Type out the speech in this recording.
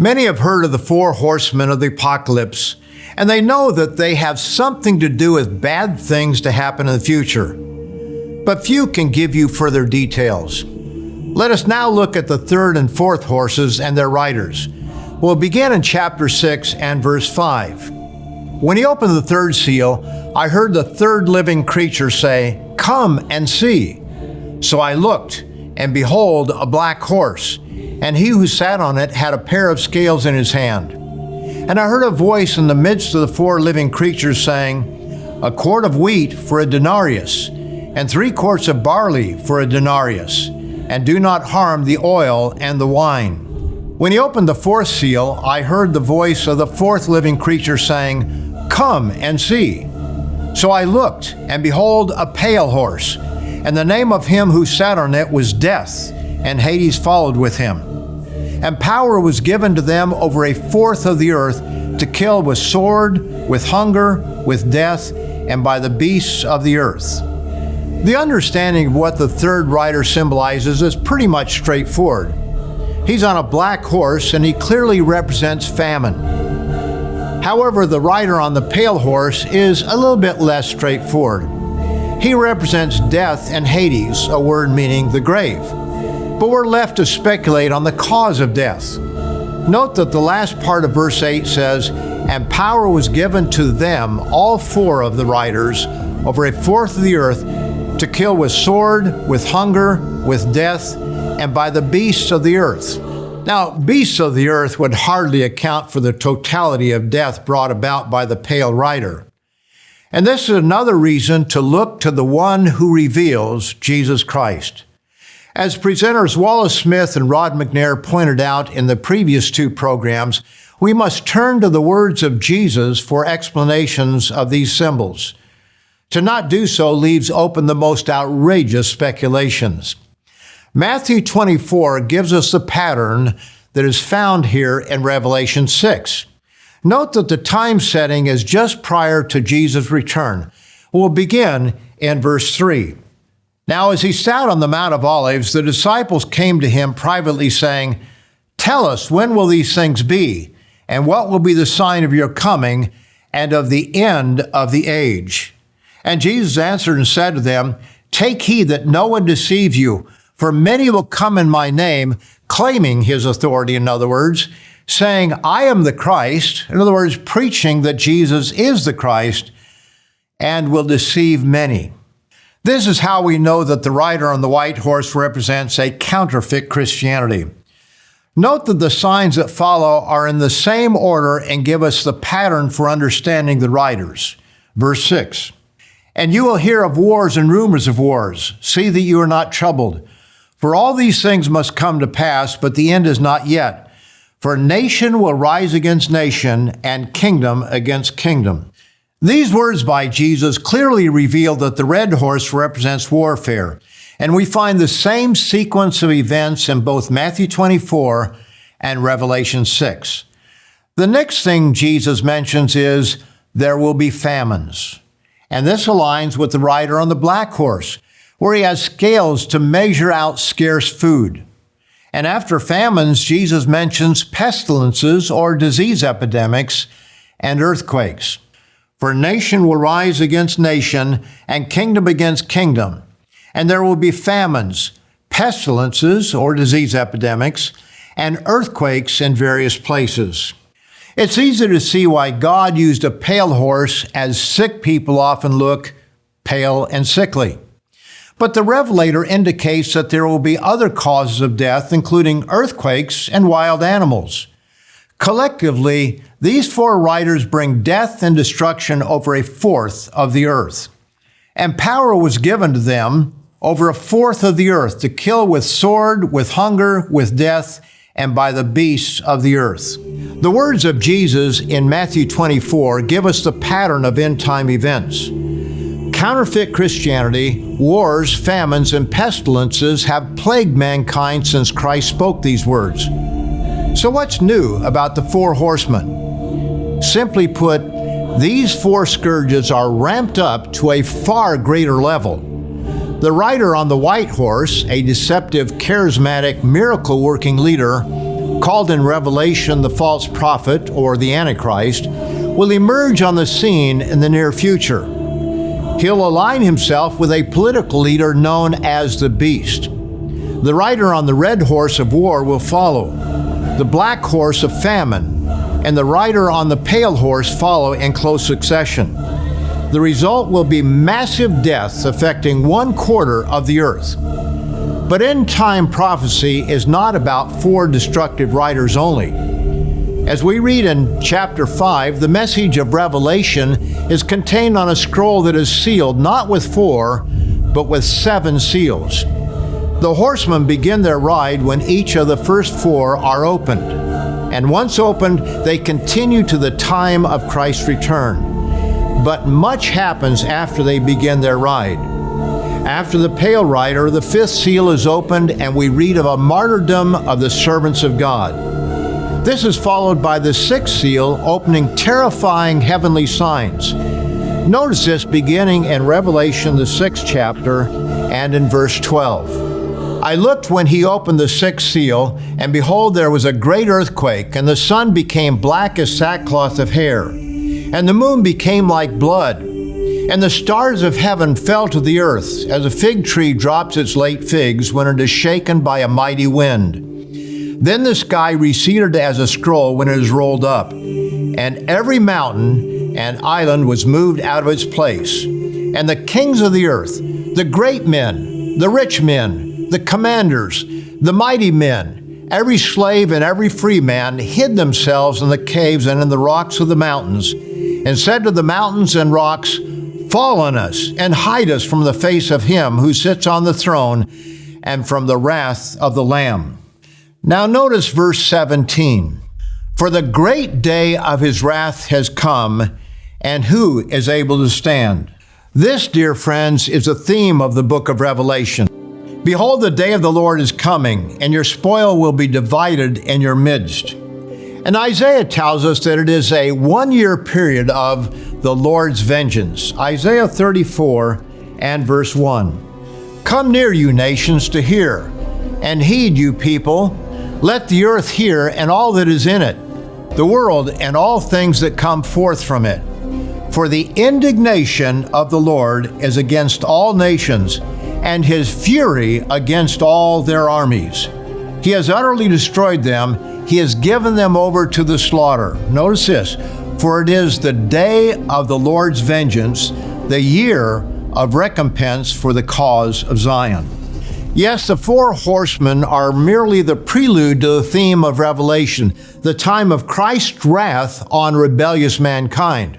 Many have heard of the four horsemen of the apocalypse, and they know that they have something to do with bad things to happen in the future. But few can give you further details. Let us now look at the third and fourth horses and their riders. We'll begin in chapter 6 and verse 5. When he opened the third seal, I heard the third living creature say, "Come and see." So I looked, and behold, a black horse, and he who sat on it had a pair of scales in his hand. And I heard a voice in the midst of the four living creatures saying, "A quart of wheat for a denarius, and 3 quarts of barley for a denarius, and do not harm the oil and the wine." When he opened the fourth seal, I heard the voice of the fourth living creature saying, "Come and see." So I looked, and behold, a pale horse, and the name of him who sat on it was Death, and Hades followed with him. And power was given to them over a fourth of the earth to kill with sword, with hunger, with death, and by the beasts of the earth. The understanding of what the third rider symbolizes is pretty much straightforward. He's on a black horse, and he clearly represents famine. However, the rider on the pale horse is a little bit less straightforward. He represents death and Hades, a word meaning the grave. But we're left to speculate on the cause of death. Note that the last part of verse 8 says, "And power was given to them, all four of the riders, over a fourth of the earth, to kill with sword, with hunger, with death, and by the beasts of the earth." Now, beasts of the earth would hardly account for the totality of death brought about by the pale rider. And this is another reason to look to the one who reveals Jesus Christ. As presenters Wallace Smith and Rod McNair pointed out in the previous 2 programs, we must turn to the words of Jesus for explanations of these symbols. To not do so leaves open the most outrageous speculations. Matthew 24 gives us the pattern that is found here in Revelation 6. Note that the time setting is just prior to Jesus' return. We'll begin in verse 3. Now, as he sat on the Mount of Olives, the disciples came to him privately, saying, "Tell us, when will these things be? And what will be the sign of your coming and of the end of the age?" And Jesus answered and said to them, "Take heed that no one deceive you, for many will come in my name," claiming his authority, in other words, saying, "I am the Christ," in other words, preaching that Jesus is the Christ, and will deceive many. This is how we know that the rider on the white horse represents a counterfeit Christianity. Note that the signs that follow are in the same order and give us the pattern for understanding the riders. Verse 6, "And you will hear of wars and rumors of wars. See that you are not troubled. For all these things must come to pass, but the end is not yet. For nation will rise against nation, and kingdom against kingdom." These words by Jesus clearly reveal that the red horse represents warfare, and we find the same sequence of events in both Matthew 24 and Revelation 6. The next thing Jesus mentions is, "There will be famines." And this aligns with the rider on the black horse, where he has scales to measure out scarce food. And after famines, Jesus mentions pestilences or disease epidemics and earthquakes. For nation will rise against nation, and kingdom against kingdom. And there will be famines, pestilences or disease epidemics, and earthquakes in various places. It's easy to see why God used a pale horse, as sick people often look pale and sickly. But the Revelator indicates that there will be other causes of death, including earthquakes and wild animals. Collectively, these 4 riders bring death and destruction over a fourth of the earth. And power was given to them over a fourth of the earth to kill with sword, with hunger, with death, and by the beasts of the earth. The words of Jesus in Matthew 24 give us the pattern of end-time events. Counterfeit Christianity, wars, famines, and pestilences have plagued mankind since Christ spoke these words. So what's new about the 4 horsemen? Simply put, these 4 scourges are ramped up to a far greater level. The rider on the white horse, a deceptive, charismatic, miracle-working leader, called in Revelation the false prophet or the Antichrist, will emerge on the scene in the near future. He'll align himself with a political leader known as the Beast. The rider on the red horse of war will follow, the black horse of famine, and the rider on the pale horse follow in close succession. The result will be massive death affecting 1/4 of the earth. But end-time prophecy is not about 4 destructive riders only. As we read in chapter 5, the message of Revelation is contained on a scroll that is sealed not with 4, but with 7 seals. The horsemen begin their ride when each of the first 4 are opened. And once opened, they continue to the time of Christ's return. But much happens after they begin their ride. After the pale rider, the 5th seal is opened, and we read of a martyrdom of the servants of God. This is followed by the 6th seal opening terrifying heavenly signs. Notice this beginning in Revelation, the 6th chapter, and in verse 12. I looked when he opened the 6th seal, and behold, there was a great earthquake, and the sun became black as sackcloth of hair, and the moon became like blood, and the stars of heaven fell to the earth, as a fig tree drops its late figs when it is shaken by a mighty wind. Then the sky receded as a scroll when it is rolled up, and every mountain and island was moved out of its place. And the kings of the earth, the great men, the rich men, the commanders, the mighty men, every slave and every free man hid themselves in the caves and in the rocks of the mountains, and said to the mountains and rocks, Fall on us and hide us from the face of him who sits on the throne and from the wrath of the Lamb. Now notice verse 17. For the great day of his wrath has come, and who is able to stand? This, dear friends, is the theme of the book of Revelation. Behold, the day of the Lord is coming, and your spoil will be divided in your midst. And Isaiah tells us that it is a 1-year period of the Lord's vengeance. Isaiah 34 and verse 1. Come near, you nations, to hear, and heed, you people. Let the earth hear and all that is in it, the world and all things that come forth from it. For the indignation of the Lord is against all nations, and his fury against all their armies. He has utterly destroyed them. He has given them over to the slaughter. Notice this, for it is the day of the Lord's vengeance, the year of recompense for the cause of Zion. Yes, the 4 horsemen are merely the prelude to the theme of Revelation, the time of Christ's wrath on rebellious mankind.